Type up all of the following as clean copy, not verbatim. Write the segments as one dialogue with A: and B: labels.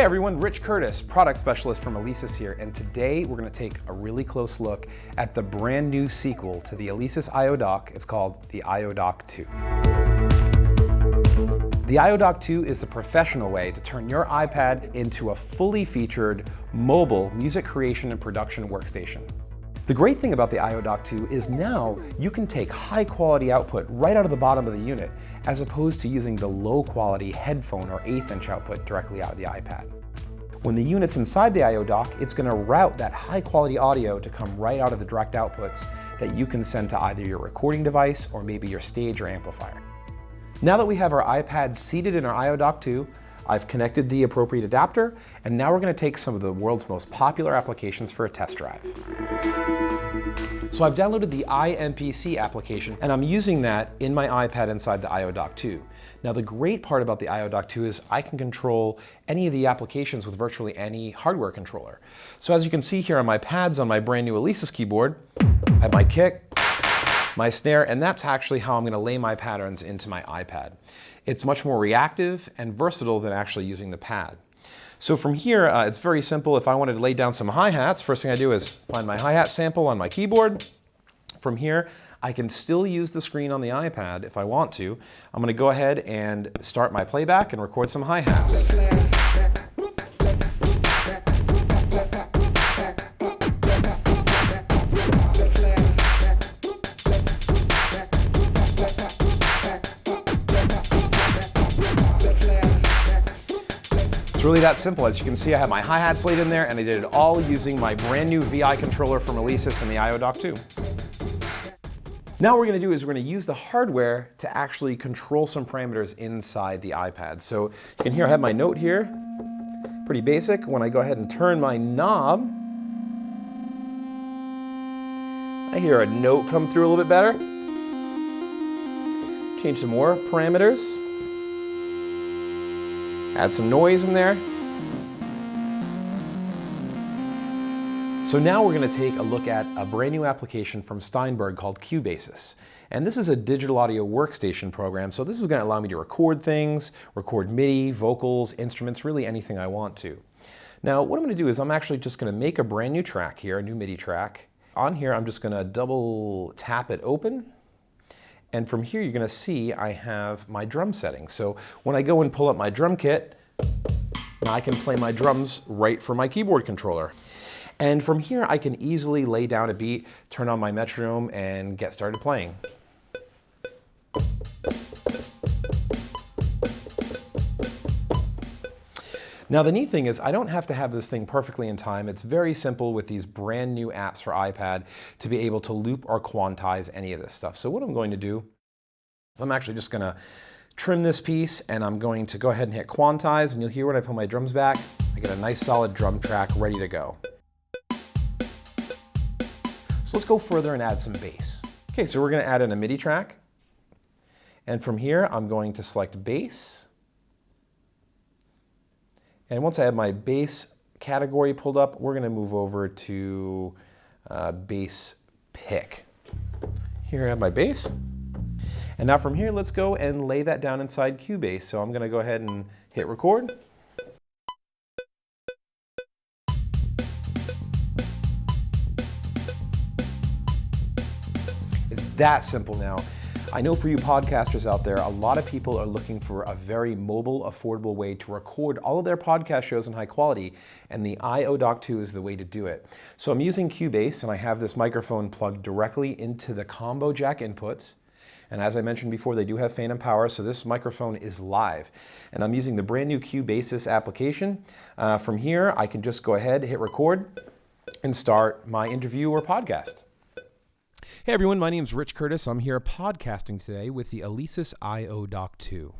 A: Hey everyone, Rich Curtis, product specialist from Alesis here, and today we're going to take a really close look at the brand new sequel to the Alesis I/O Dock. It's called the I/O Dock 2. The I/O Dock 2 is the professional way to turn your iPad into a fully featured mobile music creation and production workstation. The great thing about the I/O Dock 2 is now you can take high quality output right out of the bottom of the unit, as opposed to using the low quality headphone or 1/8 inch output directly out of the iPad. When the unit's inside the I/O Dock, it's going to route that high quality audio to come right out of the direct outputs that you can send to either your recording device or maybe your stage or amplifier. Now that we have our iPad seated in our I/O Dock 2, I've connected the appropriate adapter, and now we're going to take some of the world's most popular applications for a test drive. So I've downloaded the iMPC application, and I'm using that in my iPad inside the I/O Dock 2. Now the great part about the I/O Dock 2 is I can control any of the applications with virtually any hardware controller. So as you can see here on my pads on my brand new Alesis keyboard, I have my kick, my snare, and that's actually how I'm going to lay my patterns into my iPad. It's much more reactive and versatile than actually using the pad. So from here, it's very simple. If I wanted to lay down some hi-hats, first thing I do is find my hi-hat sample on my keyboard. From here, I can still use the screen on the iPad if I want to. I'm going to go ahead and start my playback and record some hi-hats. It's really that simple. As you can see, I have my hi-hats laid in there, and I did it all using my brand new VI controller from Alesis and the I/O Dock 2. Now what we're going to do is we're going to use the hardware to actually control some parameters inside the iPad. So you can hear I have my note here, pretty basic. When I go ahead and turn my knob, I hear a note come through a little bit better. Change some more parameters. Add some noise in there. So now we're going to take a look at a brand new application from Steinberg called Cubasis. And this is a digital audio workstation program, so this is going to allow me to record things, record MIDI, vocals, instruments, really anything I want to. Now what I'm going to do is I'm actually just going to make a brand new track here, a new MIDI track. On here I'm just going to double tap it open. And from here you're going to see I have my drum settings. So when I go and pull up my drum kit, I can play my drums right from my keyboard controller. And from here I can easily lay down a beat, turn on my metronome, and get started playing. Now the neat thing is I don't have to have this thing perfectly in time. It's very simple with these brand new apps for iPad to be able to loop or quantize any of this stuff. So what I'm going to do is I'm actually just going to trim this piece, and I'm going to go ahead and hit quantize, and you'll hear when I pull my drums back, I get a nice solid drum track ready to go. So let's go further and add some bass. Okay, so we're going to add in a MIDI track, and from here I'm going to select bass. And once I have my bass category pulled up, we're going to move over to bass pick. Here I have my bass. And now from here, let's go and lay that down inside Cubasis. So I'm going to go ahead and hit record. It's that simple now. I know for you podcasters out there, a lot of people are looking for a very mobile, affordable way to record all of their podcast shows in high quality, and the I/O Dock 2 is the way to do it. So I'm using Cubasis, and I have this microphone plugged directly into the combo jack inputs. And as I mentioned before, they do have phantom power, so this microphone is live. And I'm using the brand new Cubasis application. From here, I can just go ahead, hit record, and start my interview or podcast. Hey everyone, my name is Rich Curtis. I'm here podcasting today with the Alesis I/O Dock 2.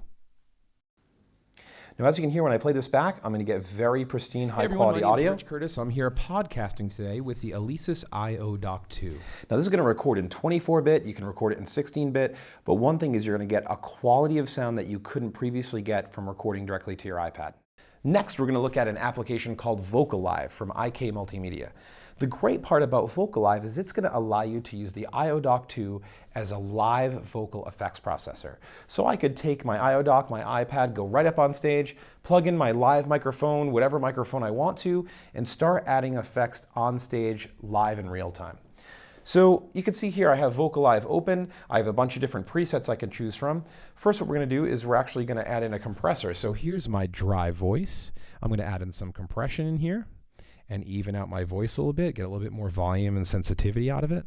A: Now as you can hear when I play this back, I'm going to get very pristine high quality audio. My name is Rich Curtis. I'm here podcasting today with the Alesis I/O Dock 2. Now this is going to record in 24-bit, you can record it in 16-bit, but one thing is you're going to get a quality of sound that you couldn't previously get from recording directly to your iPad. Next, we're going to look at an application called VocaLive from IK Multimedia. The great part about VocaLive is it's going to allow you to use the IO-Dock 2 as a live vocal effects processor. So I could take my IO-Dock, my iPad, go right up on stage, plug in my live microphone, whatever microphone I want to, and start adding effects on stage live in real time. So you can see here I have VocaLive open. I have a bunch of different presets I can choose from. First, what we're going to do is we're actually going to add in a compressor. So here's my dry voice. I'm going to add in some compression in here and even out my voice a little bit, get a little bit more volume and sensitivity out of it.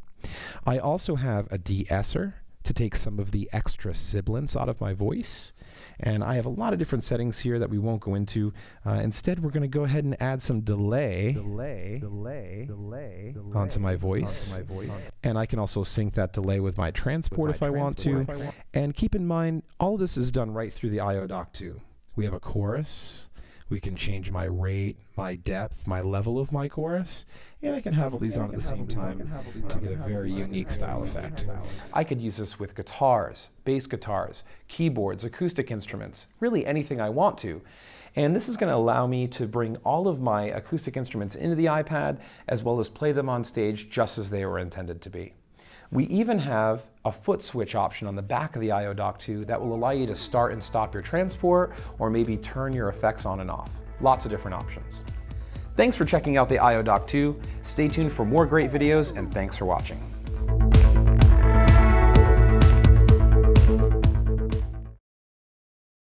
A: I also have a de-esser to take some of the extra sibilance out of my voice. And I have a lot of different settings here that we won't go into. Instead, we're going to go ahead and add some delay onto my voice. And I can also sync that delay with my transport if I want to. And keep in mind, all of this is done right through the IO-Dock 2. We have a chorus. We can change my rate, my depth, my level of my chorus, and I can have all these on at the same time to get a very unique style effect. I could use this with guitars, bass guitars, keyboards, acoustic instruments, really anything I want to. And this is going to allow me to bring all of my acoustic instruments into the iPad, as well as play them on stage just as they were intended to be. We even have a foot switch option on the back of the IO-Dock 2 that will allow you to start and stop your transport, or maybe turn your effects on and off. Lots of different options. Thanks for checking out the IO-Dock 2. Stay tuned for more great videos, and thanks for watching.